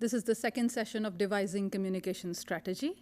This is the second session of devising communication strategy.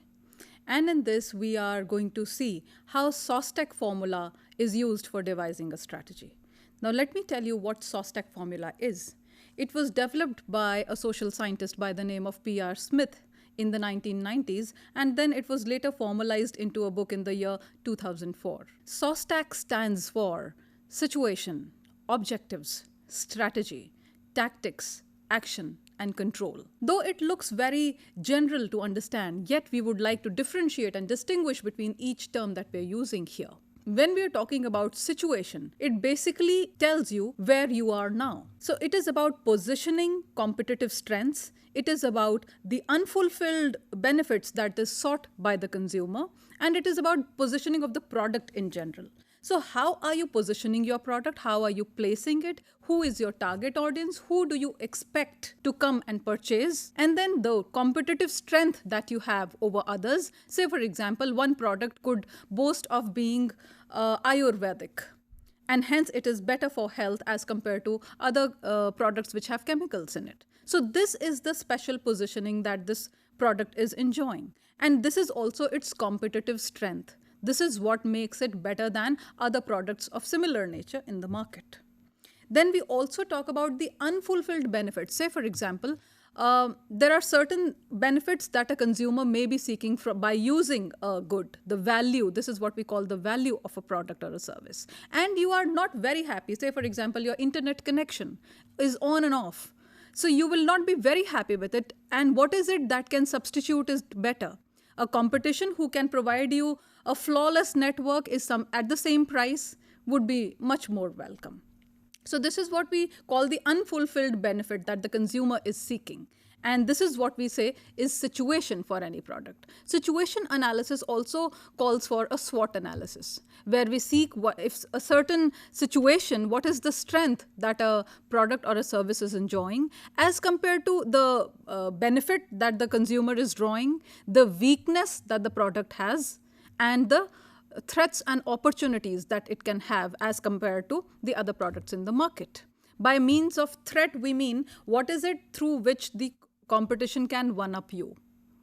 And in this, we are going to see how SOSTEC formula is used for devising a strategy. Now, let me tell you what SOSTEC formula is. It was developed by a social scientist by the name of P.R. Smith in the 1990s, and then it was later formalized into a book in the year 2004. SOSTEC stands for situation, objectives, strategy, tactics, action, and control. Though it looks very general to understand, yet we would like to differentiate and distinguish between each term that we're using here. When we are talking about situation, it basically tells you where you are now. So it is about positioning competitive strengths. It is about the unfulfilled benefits that is sought by the consumer. And it is about positioning of the product in general. So how are you positioning your product? How are you placing it? Who is your target audience? Who do you expect to come and purchase? And then the competitive strength that you have over others. Say, for example, one product could boast of being Ayurvedic, and hence it is better for health as compared to other products which have chemicals in it. So this is the special positioning that this product is enjoying. And this is also its competitive strength. This is what makes it better than other products of similar nature in the market. Then we also talk about the unfulfilled benefits. Say, for example, there are certain benefits that a consumer may be seeking by using a good, the value. This is what we call the value of a product or a service. And you are not very happy. Say, for example, your internet connection is on and off. So you will not be very happy with it. And what is it that can substitute is better? A competition who can provide you a flawless network is at the same price would be much more welcome. So this is what we call the unfulfilled benefit that the consumer is seeking. And this is what we say is situation for any product. Situation analysis also calls for a SWOT analysis, where we seek if a certain situation, what is the strength that a product or a service is enjoying as compared to the benefit that the consumer is drawing, the weakness that the product has, and the threats and opportunities that it can have as compared to the other products in the market. By means of threat, we mean what is it through which the competition can one-up you.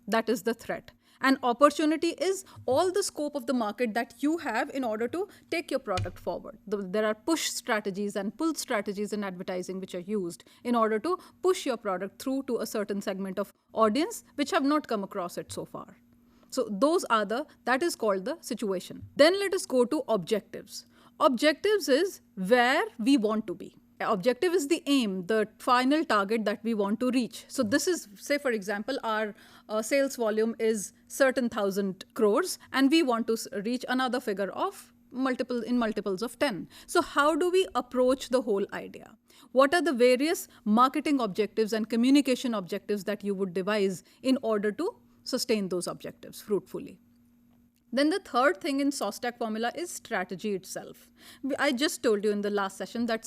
That is the threat. And opportunity is all the scope of the market that you have in order to take your product forward. There are push strategies and pull strategies in advertising which are used in order to push your product through to a certain segment of audience which have not come across it so far. So that is called the situation. Then let us go to objectives. Objectives is where we want to be. Objective is the aim, the final target that we want to reach. So this is, say for example, our sales volume is certain thousand crores and we want to reach another figure of multiples of 10. So how do we approach the whole idea? What are the various marketing objectives and communication objectives that you would devise in order to sustain those objectives fruitfully? Then the third thing in SOSTEC formula is strategy itself. I just told you in the last session that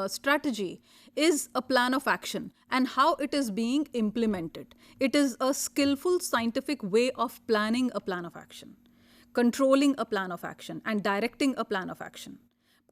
strategy is a plan of action and how it is being implemented. It is a skillful scientific way of planning a plan of action, controlling a plan of action, and directing a plan of action,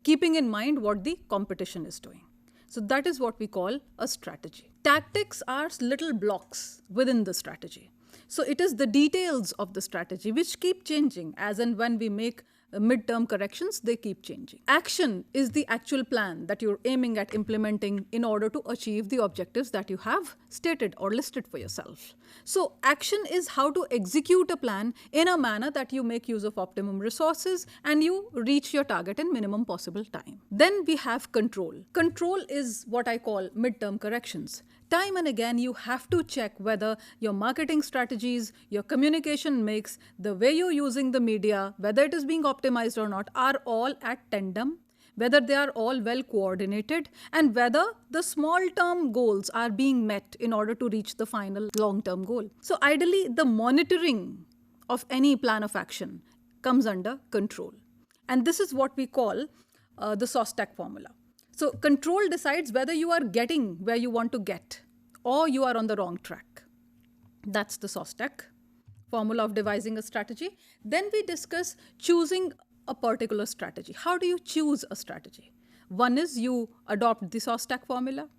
keeping in mind what the competition is doing. So that is what we call a strategy. Tactics are little blocks within the strategy. So it is the details of the strategy which keep changing as and when we make midterm corrections, they keep changing. Action is the actual plan that you're aiming at implementing in order to achieve the objectives that you have stated or listed for yourself. So action is how to execute a plan in a manner that you make use of optimum resources and you reach your target in minimum possible time. Then we have control. Control is what I call midterm corrections. Time and again, you have to check whether your marketing strategies, your communication mix, the way you're using the media, whether it is being optimized or not, are all at tandem, whether they are all well coordinated, and whether the small-term goals are being met in order to reach the final long-term goal. So ideally, the monitoring of any plan of action comes under control. And this is what we call the SOSTEC formula. So control decides whether you are getting where you want to get or you are on the wrong track. That's the SOSTEC formula of devising a strategy. Then we discuss choosing a particular strategy. How do you choose a strategy? One is you adopt the SOSTEC formula.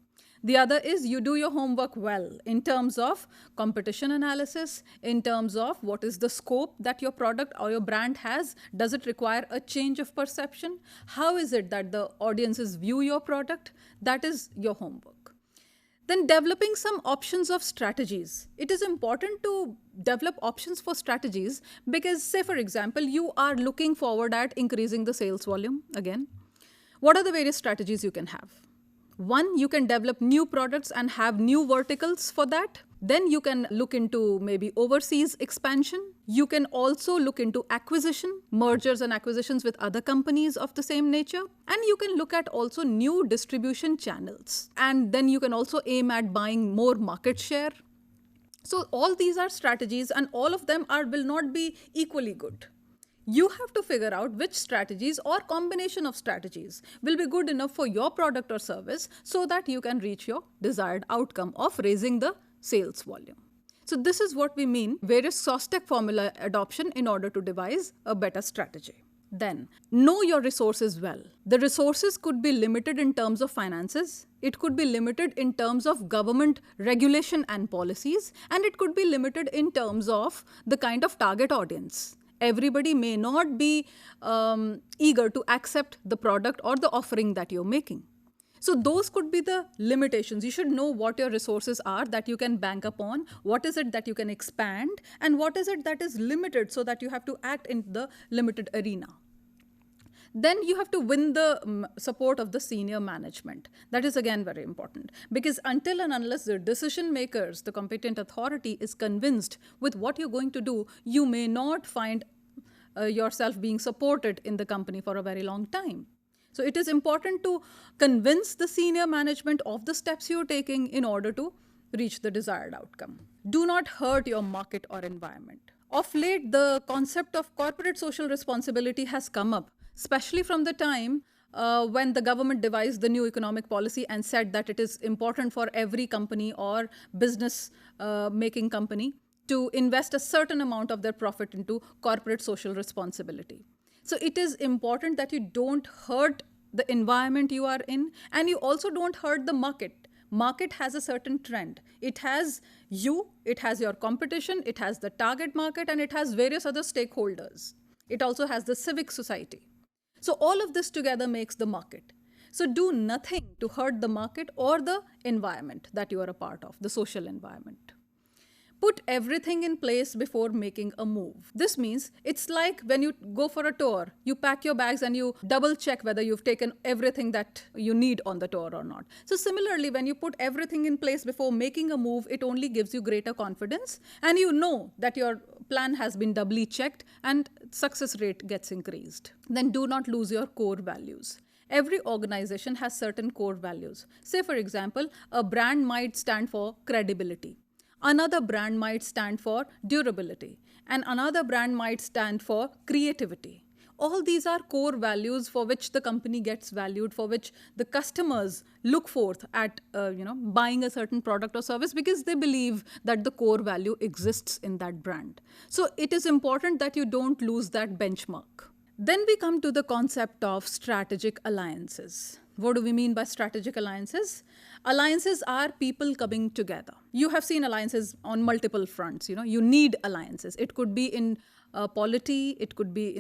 The other is you do your homework well in terms of competition analysis, in terms of what is the scope that your product or your brand has. Does it require a change of perception? How is it that the audiences view your product? That is your homework. Then developing some options of strategies. It is important to develop options for strategies because, say, for example, you are looking forward at increasing the sales volume again. What are the various strategies you can have? One, you can develop new products and have new verticals for that. Then you can look into maybe overseas expansion. You can also look into acquisition, mergers and acquisitions with other companies of the same nature. And you can look at also new distribution channels. And then you can also aim at buying more market share. So all these are strategies, and all of them will not be equally good. You have to figure out which strategies or combination of strategies will be good enough for your product or service so that you can reach your desired outcome of raising the sales volume. So this is what we mean various SOSTEC formula adoption in order to devise a better strategy. Then, know your resources well. The resources could be limited in terms of finances, it could be limited in terms of government regulation and policies, and it could be limited in terms of the kind of target audience. Everybody may not be eager to accept the product or the offering that you're making. So those could be the limitations. You should know what your resources are that you can bank upon, what is it that you can expand, and what is it that is limited so that you have to act in the limited arena. Then you have to win the support of the senior management. That is again very important, because until and unless the decision makers, the competent authority, is convinced with what you're going to do, you may not find yourself being supported in the company for a very long time. So it is important to convince the senior management of the steps you're taking in order to reach the desired outcome. Do not hurt your market or environment. Of late, the concept of corporate social responsibility has come up, especially from the time when the government devised the new economic policy and said that it is important for every company or business making company to invest a certain amount of their profit into corporate social responsibility. So it is important that you don't hurt the environment you are in, and you also don't hurt the market. Market has a certain trend. It has you, it has your competition, it has the target market, and it has various other stakeholders. It also has the civic society. So all of this together makes the market. So do nothing to hurt the market or the environment that you are a part of, the social environment. Put everything in place before making a move. This means it's like when you go for a tour, you pack your bags and you double check whether you've taken everything that you need on the tour or not. So similarly, when you put everything in place before making a move, it only gives you greater confidence, and you know that your plan has been doubly checked and success rate gets increased. Then do not lose your core values. Every organization has certain core values. Say, for example, a brand might stand for credibility. Another brand might stand for durability, and another brand might stand for creativity. All these are core values for which the company gets valued, for which the customers look forth at buying a certain product or service, because they believe that the core value exists in that brand. So it is important that you don't lose that benchmark. Then we come to the concept of strategic alliances. What do we mean by strategic alliances? Alliances are people coming together. You have seen alliances on multiple fronts. You need alliances. It could be in polity, it could be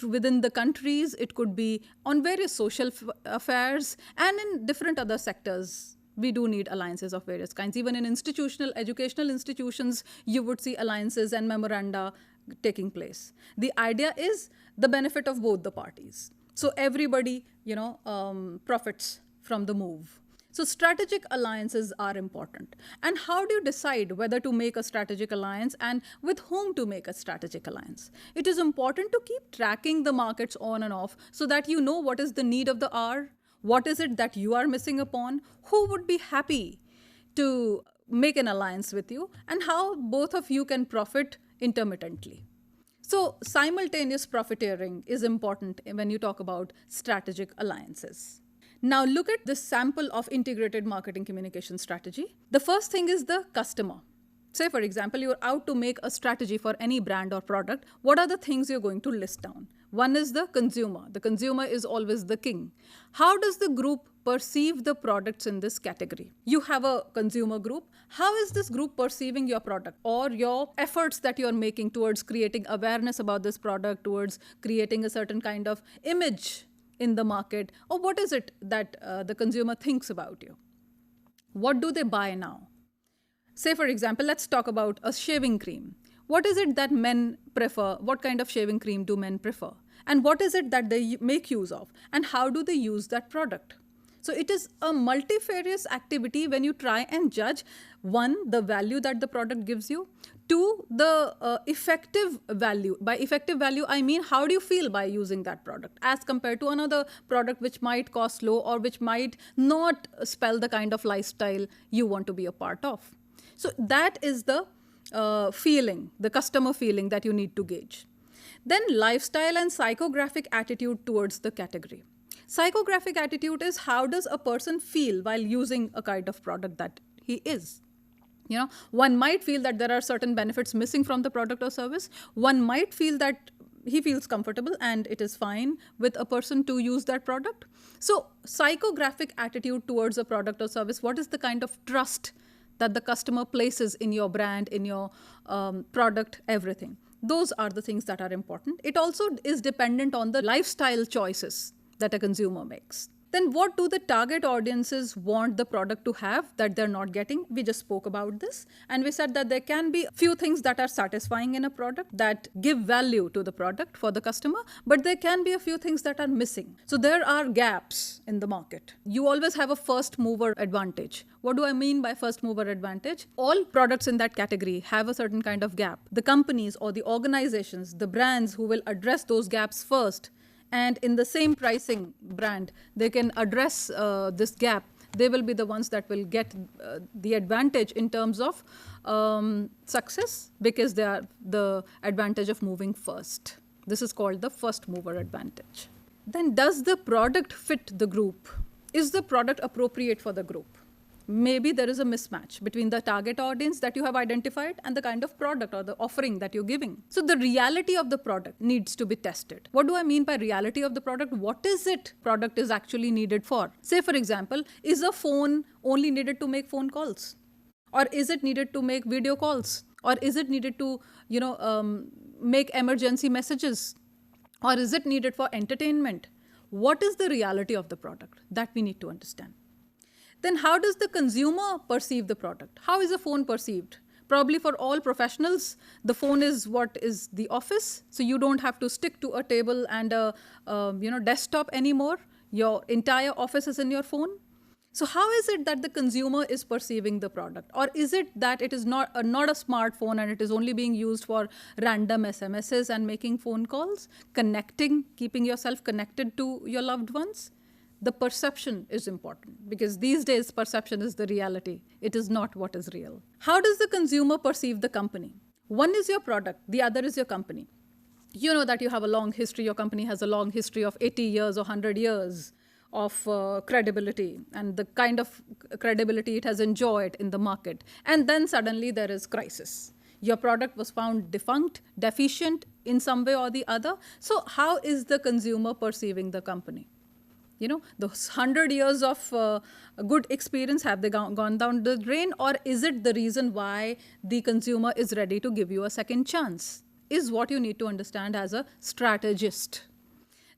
within the countries, it could be on various social affairs, and in different other sectors. We do need alliances of various kinds. Even in educational institutions, you would see alliances and memoranda taking place. The idea is the benefit of both the parties. So everybody, profits from the move. So strategic alliances are important. And how do you decide whether to make a strategic alliance and with whom to make a strategic alliance? It is important to keep tracking the markets on and off so that you know what is the need of the hour, what is it that you are missing upon, who would be happy to make an alliance with you, and how both of you can profit intermittently. So simultaneous profiteering is important when you talk about strategic alliances. Now look at this sample of integrated marketing communication strategy. The first thing is the customer. Say, for example, you're out to make a strategy for any brand or product. What are the things you're going to list down? One is the consumer. The consumer is always the king. How does the group perceive the products in this category? You have a consumer group. How is this group perceiving your product or your efforts that you're making towards creating awareness about this product, towards creating a certain kind of image in the market? Or what is it that the consumer thinks about you? What do they buy now? Say, for example, let's talk about a shaving cream. What is it that men prefer? What kind of shaving cream do men prefer? And what is it that they make use of? And how do they use that product? So it is a multifarious activity when you try and judge, one, the value that the product gives you, two, the effective value. By effective value, I mean how do you feel by using that product as compared to another product which might cost low or which might not spell the kind of lifestyle you want to be a part of. So that is the feeling, the customer feeling that you need to gauge. Then lifestyle and psychographic attitude towards the category. Psychographic attitude is how does a person feel while using a kind of product that he is. You know, one might feel that there are certain benefits missing from the product or service. One might feel that he feels comfortable and it is fine with a person to use that product. So psychographic attitude towards a product or service, what is the kind of trust that the customer places in your brand, in your product, everything. Those are the things that are important. It also is dependent on the lifestyle choices that a consumer makes. Then what do the target audiences want the product to have that they're not getting? We just spoke about this. And we said that there can be few things that are satisfying in a product that give value to the product for the customer, but there can be a few things that are missing. So there are gaps in the market. You always have a first mover advantage. What do I mean by first mover advantage? All products in that category have a certain kind of gap. The companies or the organizations, the brands who will address those gaps first, and in the same pricing brand, they can address this gap. They will be the ones that will get the advantage in terms of success because they are the advantage of moving first. This is called the first mover advantage. Then does the product fit the group? Is the product appropriate for the group? Maybe there is a mismatch between the target audience that you have identified and the kind of product or the offering that you're giving. So the reality of the product needs to be tested. What do I mean by reality of the product? What is it product is actually needed for? Say, for example, is a phone only needed to make phone calls? Or is it needed to make video calls? Or is it needed to, make emergency messages? Or is it needed for entertainment? What is the reality of the product? That we need to understand. Then how does the consumer perceive the product? How is a phone perceived? Probably for all professionals, the phone is what is the office. So you don't have to stick to a table and a desktop anymore. Your entire office is in your phone. So how is it that the consumer is perceiving the product? Or is it that it is not a smartphone and it is only being used for random SMSs and making phone calls, connecting, keeping yourself connected to your loved ones? The perception is important because these days perception is the reality. It is not what is real. How does the consumer perceive the company? One is your product, the other is your company. You know that you have a long history, your company has a long history of 80 years or 100 years of credibility and the kind of credibility it has enjoyed in the market. And then suddenly there is crisis. Your product was found defunct, deficient in some way or the other. So how is the consumer perceiving the company? You know, those 100 years of good experience, have they gone down the drain? Or is it the reason why the consumer is ready to give you a second chance? Is what you need to understand as a strategist.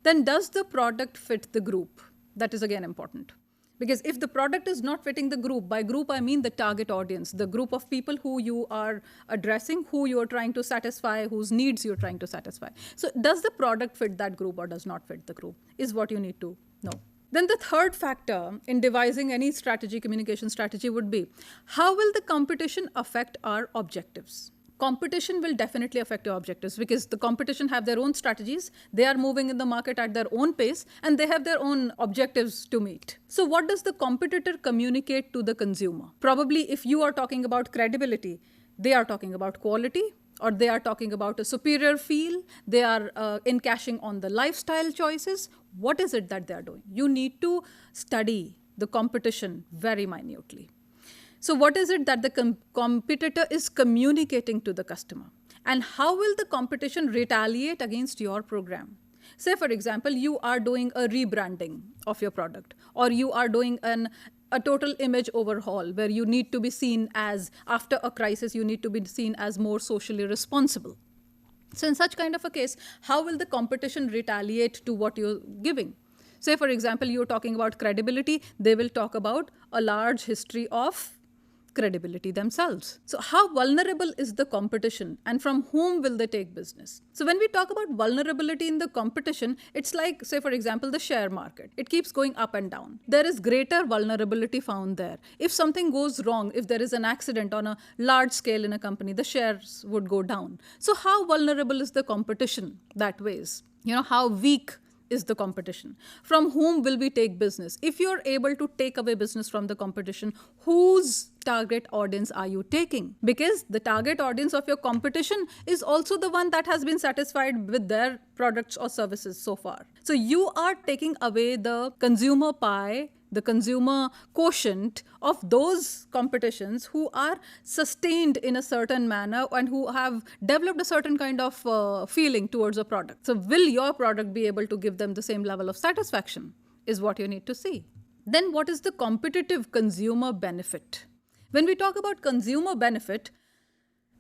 Then does the product fit the group? That is again important. Because if the product is not fitting the group, by group I mean the target audience, the group of people who you are addressing, who you are trying to satisfy, whose needs you're trying to satisfy. So does the product fit that group or does not fit the group is what you need to know. Then the third factor in devising any strategy, communication strategy would be, how will the competition affect our objectives? Competition will definitely affect your objectives because the competition have their own strategies. They are moving in the market at their own pace and they have their own objectives to meet. So what does the competitor communicate to the consumer? Probably if you are talking about credibility, they are talking about quality, or they are talking about a superior feel. They are encashing on the lifestyle choices. What is it that they are doing? You need to study the competition very minutely. So what is it that the competitor is communicating to the customer? And how will the competition retaliate against your program? Say, for example, you are doing a rebranding of your product, or you are doing a total image overhaul where you need to be seen as, after a crisis, you need to be seen as more socially responsible. So in such kind of a case, how will the competition retaliate to what you're giving? Say, for example, you're talking about credibility, they will talk about a large history of credibility themselves. So how vulnerable is the competition, and from whom will they take business? So when we talk about vulnerability in the competition, it's like, say, for example, the share market. It keeps going up and down. There is greater vulnerability found there. If something goes wrong, if there is an accident on a large scale in a company, the shares would go down. So how vulnerable is the competition that ways? How weak is the competition? From whom will we take business? If you're able to take away business from the competition, whose target audience are you taking? Because the target audience of your competition is also the one that has been satisfied with their products or services so far. So you are taking away the consumer pie, the consumer quotient of those competitions who are sustained in a certain manner and who have developed a certain kind of feeling towards a product. So will your product be able to give them the same level of satisfaction is what you need to see. Then what is the competitive consumer benefit? When we talk about consumer benefit,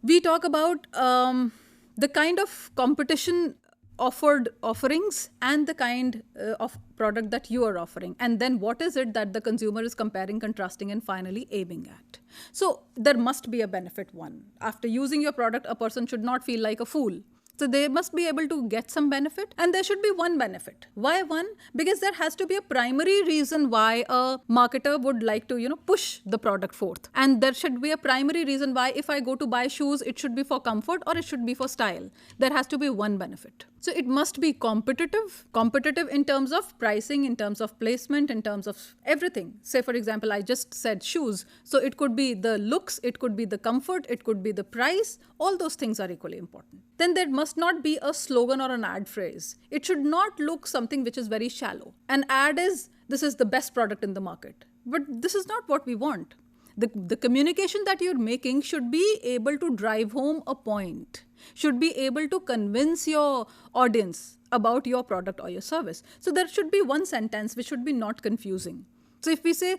we talk about the kind of competition offerings and the kind of product that you are offering, and then what is it that the consumer is comparing, contrasting, and finally aiming at. So there must be a benefit. One, after using your product, a person should not feel like a fool. So they must be able to get some benefit, and there should be one benefit. Why one? Because there has to be a primary reason why a marketer would like to, push the product forth. And there should be a primary reason why if I go to buy shoes, it should be for comfort or it should be for style. There has to be one benefit. So it must be competitive in terms of pricing, in terms of placement, in terms of everything. Say, for example, I just said shoes. So it could be the looks, it could be the comfort, it could be the price. All those things are equally important. Then there must not be a slogan or an ad phrase. It should not look something which is very shallow. An ad is, this is the best product in the market. But this is not what we want. The communication that you're making should be able to drive home a point, should be able to convince your audience about your product or your service. So there should be one sentence which should be not confusing. So if we say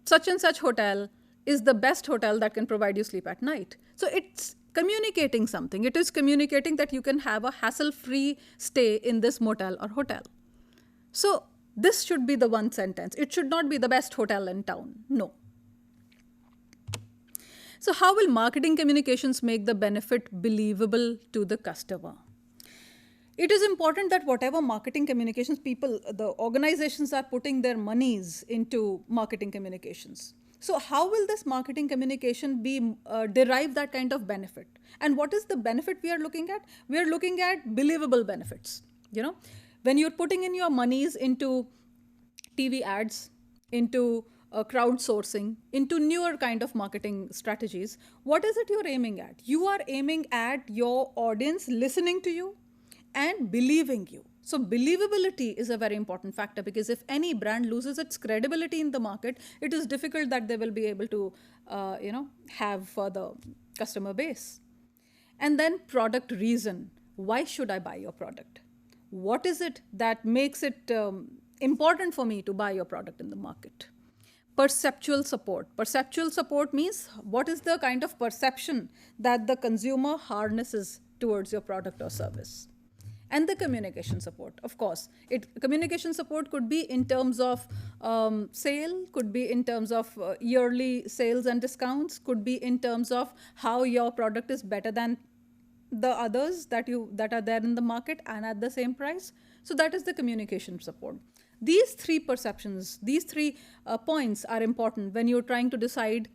such and such hotel is the best hotel that can provide you sleep at night. So it's communicating something. It is communicating that you can have a hassle-free stay in this motel or hotel. So this should be the one sentence. It should not be the best hotel in town. No. So how will marketing communications make the benefit believable to the customer? It is important that whatever marketing communications the organizations are putting their monies into marketing communications. So how will this marketing communication derive that kind of benefit? And what is the benefit we are looking at? We are looking at believable benefits. When you're putting in your monies into TV ads, into crowdsourcing, into newer kind of marketing strategies, what is it you're aiming at? You are aiming at your audience listening to you and believing you. So believability is a very important factor, because if any brand loses its credibility in the market, it is difficult that they will be able to, have further customer base. And then product reason. Why should I buy your product? What is it that makes it important for me to buy your product in the market? Perceptual support. Perceptual support means what is the kind of perception that the consumer harnesses towards your product or service. And the communication support, of course. Communication support could be in terms of sale, could be in terms of yearly sales and discounts, could be in terms of how your product is better than the others that are there in the market and at the same price. So that is the communication support. These three perceptions, these three points are important when you're trying to decide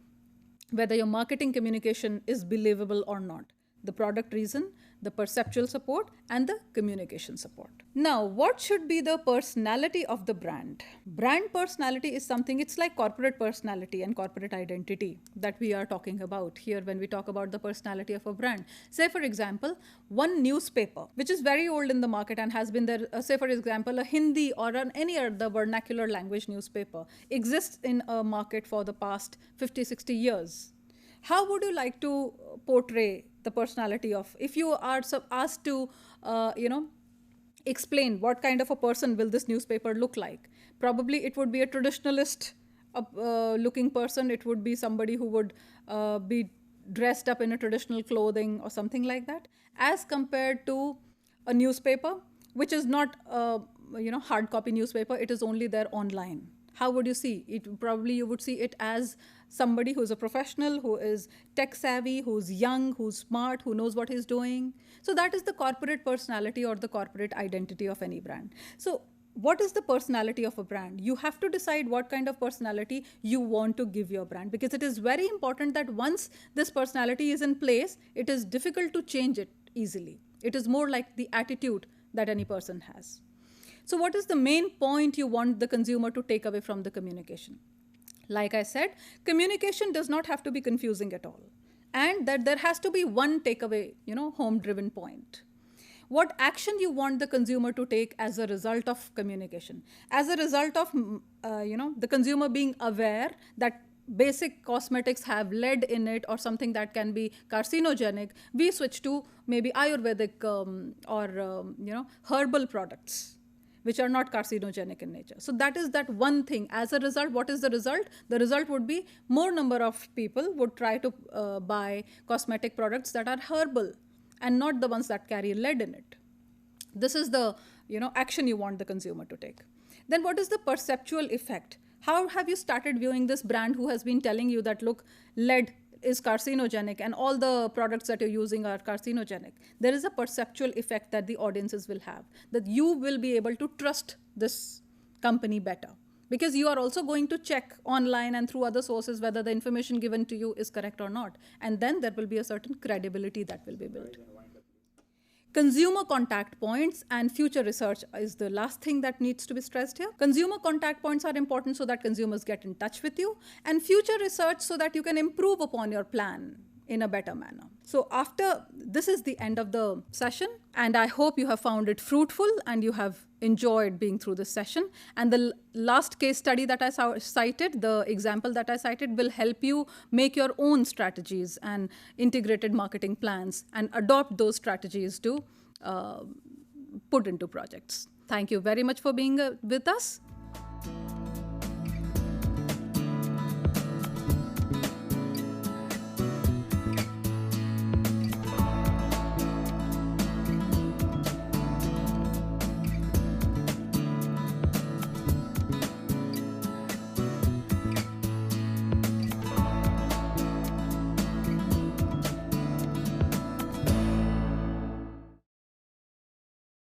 whether your marketing communication is believable or not. The product reason, the perceptual support, and the communication support. Now, what should be the personality of the brand? Brand personality is something, it's like corporate personality and corporate identity that we are talking about here when we talk about the personality of a brand. Say, for example, one newspaper, which is very old in the market and has been there, say, for example, a Hindi or any other vernacular language newspaper exists in a market for the past 50, 60 years. How would you like to portray the personality of, if you are asked to, explain what kind of a person will this newspaper look like. Probably it would be a traditionalist looking person. It would be somebody who would be dressed up in a traditional clothing or something like that, as compared to a newspaper which is not a hard copy newspaper. It is only there online. How would you see it? Probably you would see it as somebody who's a professional, who is tech savvy, who's young, who's smart, who knows what he's doing. So that is the corporate personality or the corporate identity of any brand. So what is the personality of a brand? You have to decide what kind of personality you want to give your brand, because it is very important that once this personality is in place, it is difficult to change it easily. It is more like the attitude that any person has. So what is the main point you want the consumer to take away from the communication? Like I said, communication does not have to be confusing at all. And that there has to be one takeaway, home-driven point. What action you want the consumer to take as a result of communication? As a result of, the consumer being aware that basic cosmetics have lead in it or something that can be carcinogenic, we switch to maybe Ayurvedic or herbal products which are not carcinogenic in nature. So that is that one thing. As a result, what is the result? The result would be more number of people would try to buy cosmetic products that are herbal and not the ones that carry lead in it. This is the action you want the consumer to take. Then what is the perceptual effect? How have you started viewing this brand who has been telling you that, look, lead is carcinogenic and all the products that you're using are carcinogenic? There is a perceptual effect that the audiences will have, that you will be able to trust this company better, because you are also going to check online and through other sources whether the information given to you is correct or not. And then there will be a certain credibility that will be built. Consumer contact points and future research is the last thing that needs to be stressed here. Consumer contact points are important so that consumers get in touch with you, and future research so that you can improve upon your plan in a better manner. So after this is the end of the session, and I hope you have found it fruitful and you have enjoyed being through this session. And the last case study that I cited, the example that I cited, will help you make your own strategies and integrated marketing plans and adopt those strategies to put into projects. Thank you very much for being with us.